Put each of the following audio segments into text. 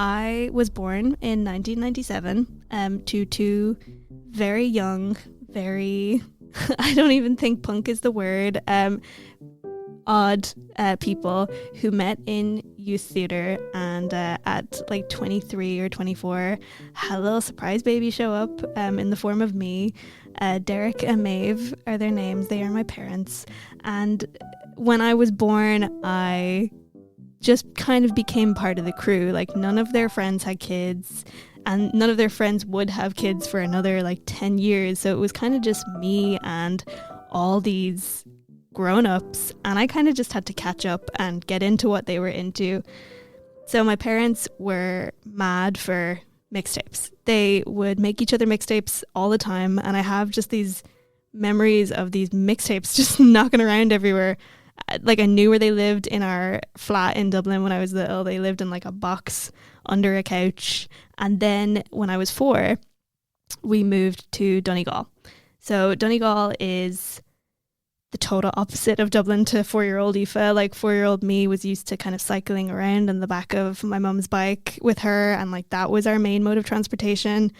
I was born in 1997 to two very young, very, I don't even think punk is the word, odd people who met in youth theatre and at like 23 or 24 had a little surprise baby show up in the form of me. Derek and Maeve are their names. They are my parents. And when I was born, I just kind of became part of the crew. Like, none of their friends had kids and none of their friends would have kids for another like 10 years. So it was kind of just me and all these grown-ups, and I kind of just had to catch up and get into what they were into. So my parents were mad for mixtapes. They would make each other mixtapes all the time, and I have just these memories of these mixtapes just knocking around everywhere. Like, I knew where they lived in our flat in Dublin when I was little. They lived in like a box under a couch. And then when I was 4, we moved to Donegal. So Donegal is the total opposite of Dublin to 4-year-old Aoife. Like, 4-year-old me was used to kind of cycling around in the back of my mum's bike with her, and like that was our main mode of transportation.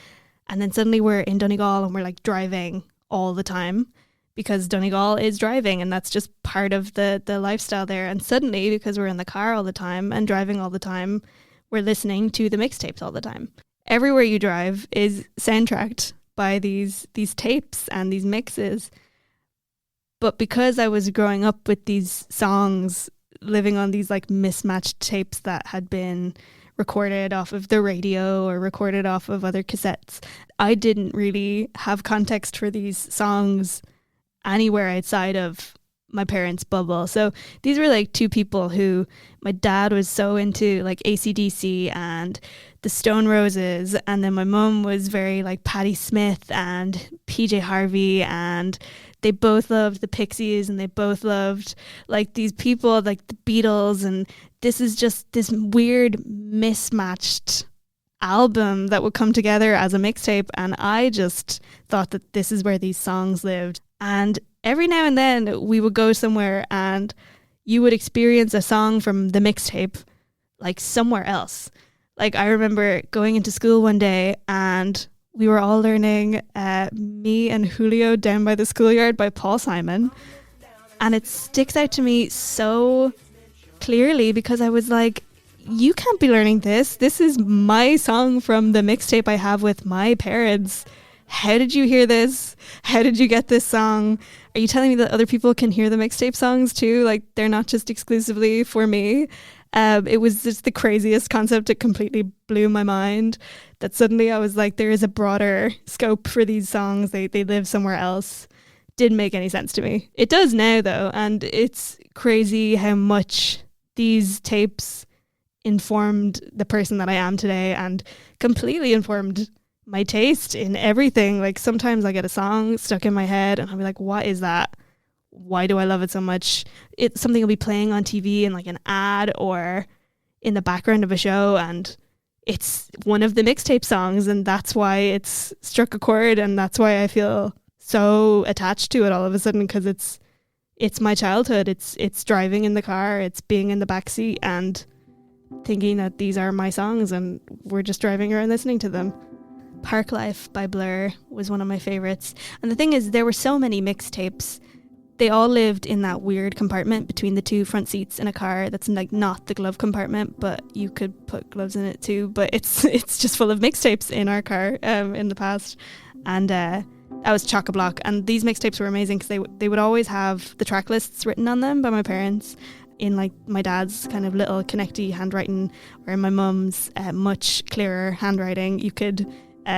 And then suddenly we're in Donegal and we're like driving all the time because Donegal is driving and that's just part of the lifestyle there. And suddenly, because we're in the car all the time and driving all the time, we're listening to the mixtapes all the time. Everywhere you drive is soundtracked by these tapes and these mixes. But because I was growing up with these songs, living on these like mismatched tapes that had been recorded off of the radio or recorded off of other cassettes, I didn't really have context for these songs anywhere outside of my parents' bubble. So these were like two people who, my dad was so into like AC/DC and the Stone Roses, and then my mum was very like Patti Smith and PJ Harvey, and they both loved the Pixies and they both loved like these people like the Beatles, and this is just this weird mismatched album that would come together as a mixtape, and I just thought that this is where these songs lived. And every now and then we would go somewhere and you would experience a song from the mixtape like somewhere else. Like, I remember going into school one day and we were all learning Me and Julio Down by the Schoolyard by Paul Simon, and it sticks out to me so clearly because I was like, you can't be learning this. This is my song from the mixtape I have with my parents. How did you hear this? How did you get this song? Are you telling me that other people can hear the mixtape songs too? Like, they're not just exclusively for me. It was just the craziest concept. It completely blew my mind that suddenly I was like, there is a broader scope for these songs. They live somewhere else. Didn't make any sense to me. It does now though, and it's crazy how much these tapes informed the person that I am today and completely informed my taste in everything. Like, sometimes I get a song stuck in my head and I'll be like, what is that? Why do I love it so much? It's something will be playing on TV in like an ad or in the background of a show, and it's one of the mixtape songs, and that's why it's struck a chord, and that's why I feel so attached to it all of a sudden, because it's my childhood. It's driving in the car, it's being in the backseat and thinking that these are my songs and we're just driving around listening to them. Park Life by Blur was one of my favorites. And the thing is, there were so many mixtapes. They all lived in that weird compartment between the two front seats in a car that's like not the glove compartment, but you could put gloves in it too. But it's just full of mixtapes in our car in the past. And that was chock-a-block. And these mixtapes were amazing because they would always have the track lists written on them by my parents in like my dad's kind of little connecty handwriting, or in my mum's much clearer handwriting. You could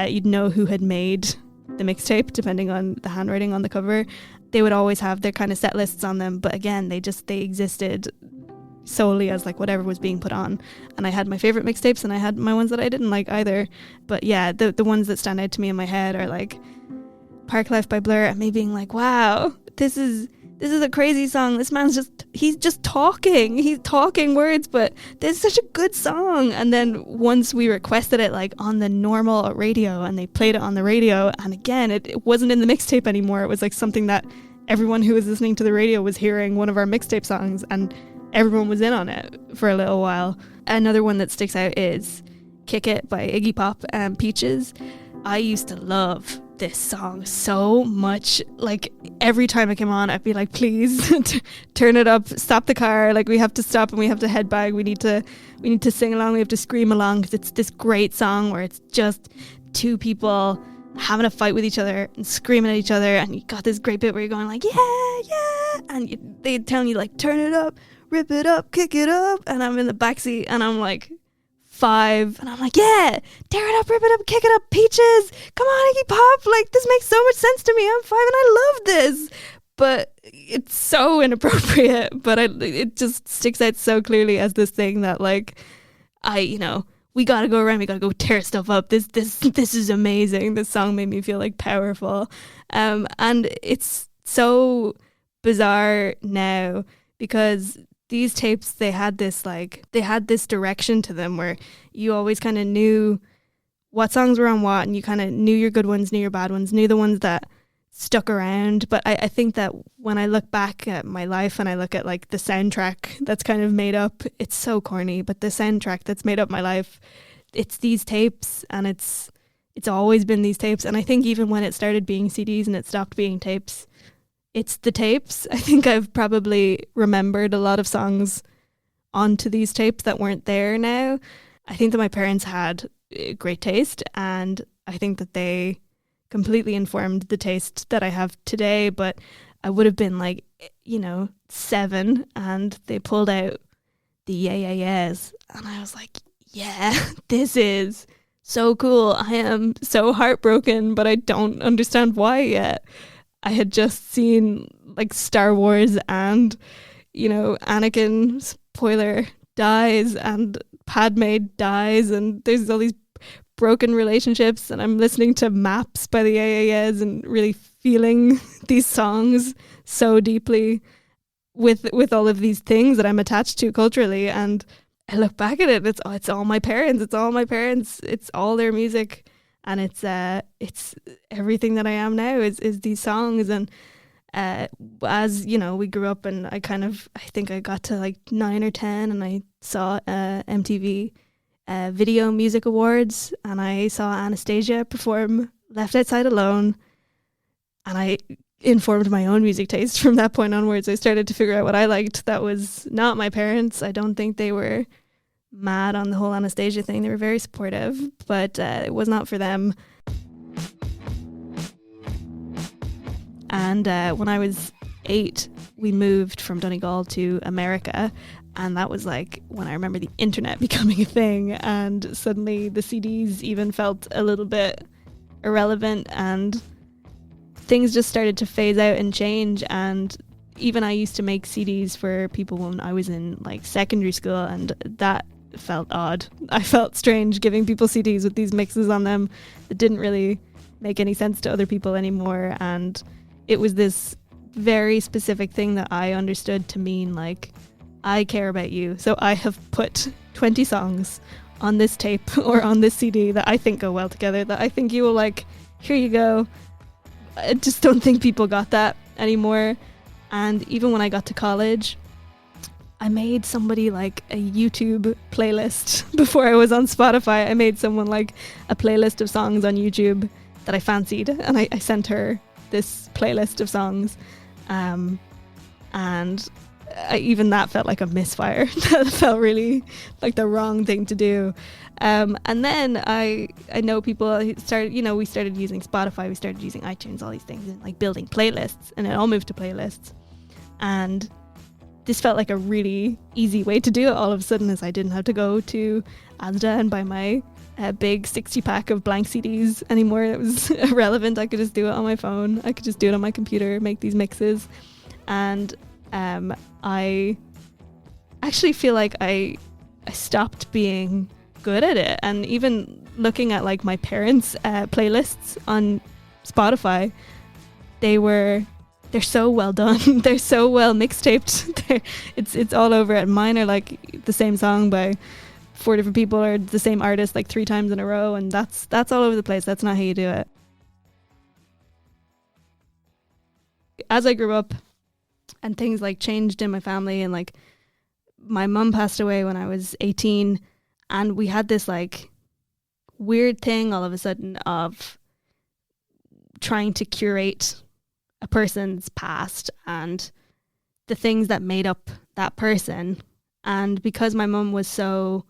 you'd know who had made the mixtape depending on the handwriting on the cover. They would always have their kind of set lists on them, but again, they existed solely as like whatever was being put on. And I had my favorite mixtapes and I had my ones that I didn't like either. But yeah, the ones that stand out to me in my head are like Park Life by Blur, and me being like, wow, this is a crazy song. This man's he's just talking. He's talking words, but this is such a good song. And then once we requested it like on the normal radio and they played it on the radio, and again, it wasn't in the mixtape anymore. It was like something that everyone who was listening to the radio was hearing one of our mixtape songs, and everyone was in on it for a little while. Another one that sticks out is Kick It by Iggy Pop and Peaches. I used to love this song so much. Like every time it came on, I'd be like, please turn it up, stop the car, like we have to stop and we have to head back, we need to sing along, we have to scream along, because it's this great song where it's just two people having a fight with each other and screaming at each other, and you got this great bit where you're going like, yeah, and they telling you like, turn it up, rip it up, kick it up, and I'm in the backseat and I'm like 5 and I'm like, yeah, tear it up, rip it up, kick it up, Peaches, come on Iggy Pop, like this makes so much sense to me, I'm 5 and I love this. But it's so inappropriate, but it just sticks out so clearly as this thing that like, we gotta go around, we gotta go tear stuff up, this is amazing, this song made me feel like powerful. And it's so bizarre now because these tapes, they had this direction to them where you always kind of knew what songs were on what, and you kind of knew your good ones, knew your bad ones, knew the ones that stuck around. But I think that when I look back at my life and I look at like the soundtrack that's kind of made up, it's so corny, but the soundtrack that's made up my life, it's these tapes, and it's always been these tapes. And I think even when it started being CDs and it stopped being tapes, it's the tapes. I think I've probably remembered a lot of songs onto these tapes that weren't there now. I think that my parents had great taste, and I think that they completely informed the taste that I have today. But I would have been like, 7, and they pulled out the Yeah Yeah Yeahs, and I was like, yeah, this is so cool. I am so heartbroken, but I don't understand why yet. I had just seen like Star Wars, and Anakin, spoiler, dies, and Padme dies, and there's all these broken relationships, and I'm listening to Maps by the Yeah Yeah Yeahs and really feeling these songs so deeply with all of these things that I'm attached to culturally. And I look back at it, it's all my parents, it's all their music. And it's everything that I am now is these songs. And as we grew up, and I think I got to like 9 or 10, and I saw MTV Video Music Awards, and I saw Anastasia perform Left Outside Alone, and I informed my own music taste from that point onwards. I started to figure out what I liked that was not my parents. I don't think they were mad on the whole Anastasia thing. They were very supportive, but it was not for them. And when I was 8, we moved from Donegal to America, and that was like when I remember the internet becoming a thing, and suddenly the CDs even felt a little bit irrelevant, and things just started to phase out and change. And even I used to make CDs for people when I was in like secondary school, and that felt odd. I felt strange giving people CDs with these mixes on them that didn't really make any sense to other people anymore. And it was this very specific thing that I understood to mean like, I care about you, so I have put 20 songs on this tape or on this CD that I think go well together, that I think you will like. Here you go. I just don't think people got that anymore. And even when I got to college, I made somebody like a YouTube playlist before I was on Spotify. I made someone like a playlist of songs on YouTube that I fancied, and I sent her this playlist of songs, and even that felt like a misfire. That felt really like the wrong thing to do. And then I know people started, we started using Spotify, we started using iTunes, all these things, and like building playlists, and it all moved to playlists. And this felt like a really easy way to do it all of a sudden, as I didn't have to go to Asda and buy my big 60-pack of blank CDs anymore. It was irrelevant. I could just do it on my phone. I could just do it on my computer, make these mixes. And I actually feel like I stopped being good at it. And even looking at like my parents' playlists on Spotify, they're so well done. They're so well mixtaped. It's all over it. Mine are like the same song by 4 different people, or the same artist like 3 times in a row, and that's all over the place. That's not how you do it. As I grew up and things like changed in my family, and like my mum passed away when I was 18, and we had this like weird thing all of a sudden of trying to curate a person's past and the things that made up that person. And because my mum was so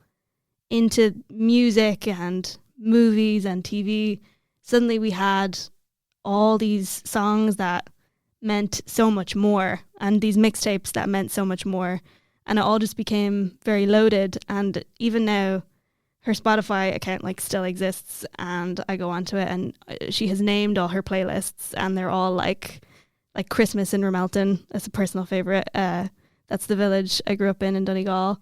into music and movies and TV, suddenly we had all these songs that meant so much more, and these mixtapes that meant so much more, and it all just became very loaded. And even now her Spotify account like still exists, and I go onto it, and she has named all her playlists, and they're all like Christmas in Ramelton. That's a personal favorite. That's the village I grew up in Donegal.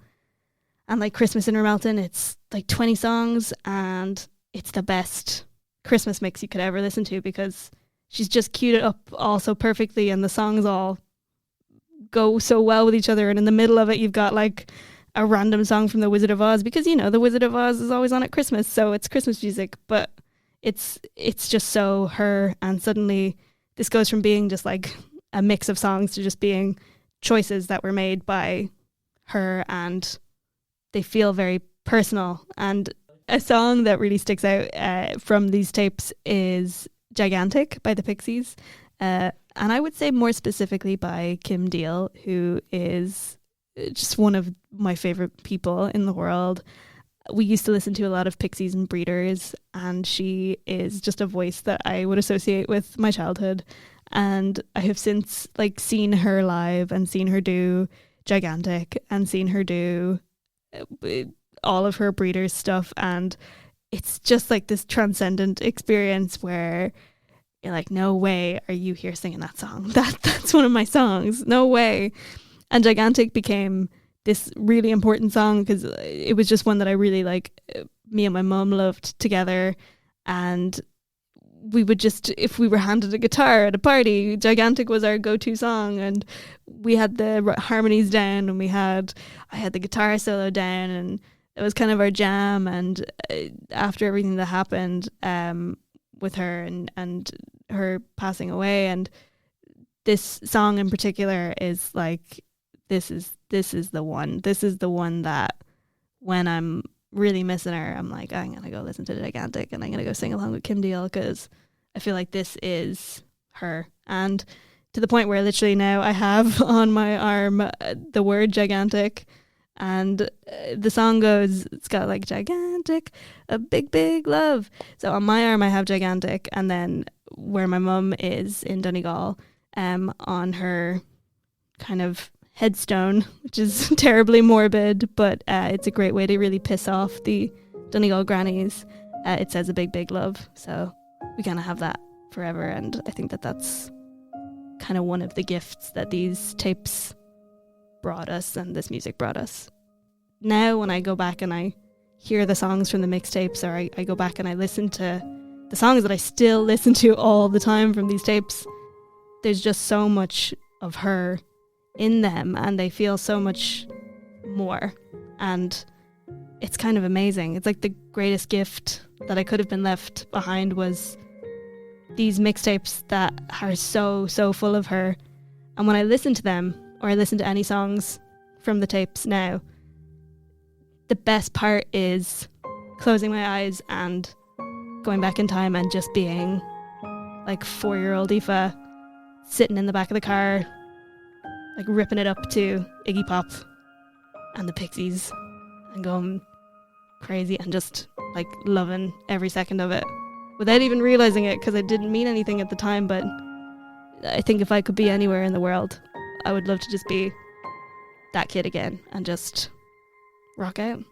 And like Christmas in Ramelton, it's like 20 songs, and it's the best Christmas mix you could ever listen to, because she's just queued it up all so perfectly, and the songs all go so well with each other. And in the middle of it, you've got like a random song from The Wizard of Oz, because, you know, The Wizard of Oz is always on at Christmas, so it's Christmas music, but it's just so her. And suddenly this goes from being just like a mix of songs to just being choices that were made by her, and they feel very personal. And a song that really sticks out from these tapes is Gigantic by the Pixies. And I would say more specifically by Kim Deal, who is just one of my favorite people in the world. We used to listen to a lot of Pixies and Breeders, and she is just a voice that I would associate with my childhood. And I have since like seen her live and seen her do Gigantic and seen her do all of her Breeders stuff, and it's just like this transcendent experience where you're like, no way are you here singing that song. That's one of my songs. No way. And Gigantic became this really important song because it was just one that I really like. Me and my mum loved together, and we would just, if we were handed a guitar at a party, Gigantic was our go-to song, and we had the harmonies down, and I had the guitar solo down, and it was kind of our jam. And after everything that happened with her and her passing away, and this song in particular is like, this is the one. This is the one that when I'm really missing her, I'm like, I'm going to go listen to Gigantic, and I'm going to go sing along with Kim Deal, because I feel like this is her. And to the point where literally now I have on my arm the word Gigantic, and the song goes, it's got like Gigantic, a big, big love. So on my arm I have Gigantic, and then where my mum is in Donegal, on her kind of headstone, which is terribly morbid, but it's a great way to really piss off the Donegal grannies. It says a big, big love. So we kind of have that forever. And I think that that's kind of one of the gifts that these tapes brought us and this music brought us. Now when I go back and I hear the songs from the mixtapes, or I go back and I listen to the songs that I still listen to all the time from these tapes, there's just so much of her in them, and they feel so much more, and it's kind of amazing. It's like the greatest gift that I could have been left behind was these mixtapes that are so full of her. And when I listen to them, or I listen to any songs from the tapes now, the best part is closing my eyes and going back in time and just being like 4-year-old Aoife sitting in the back of the car, like ripping it up to Iggy Pop and the Pixies and going crazy and just like loving every second of it without even realizing it, because it didn't mean anything at the time. But I think if I could be anywhere in the world, I would love to just be that kid again and just rock out.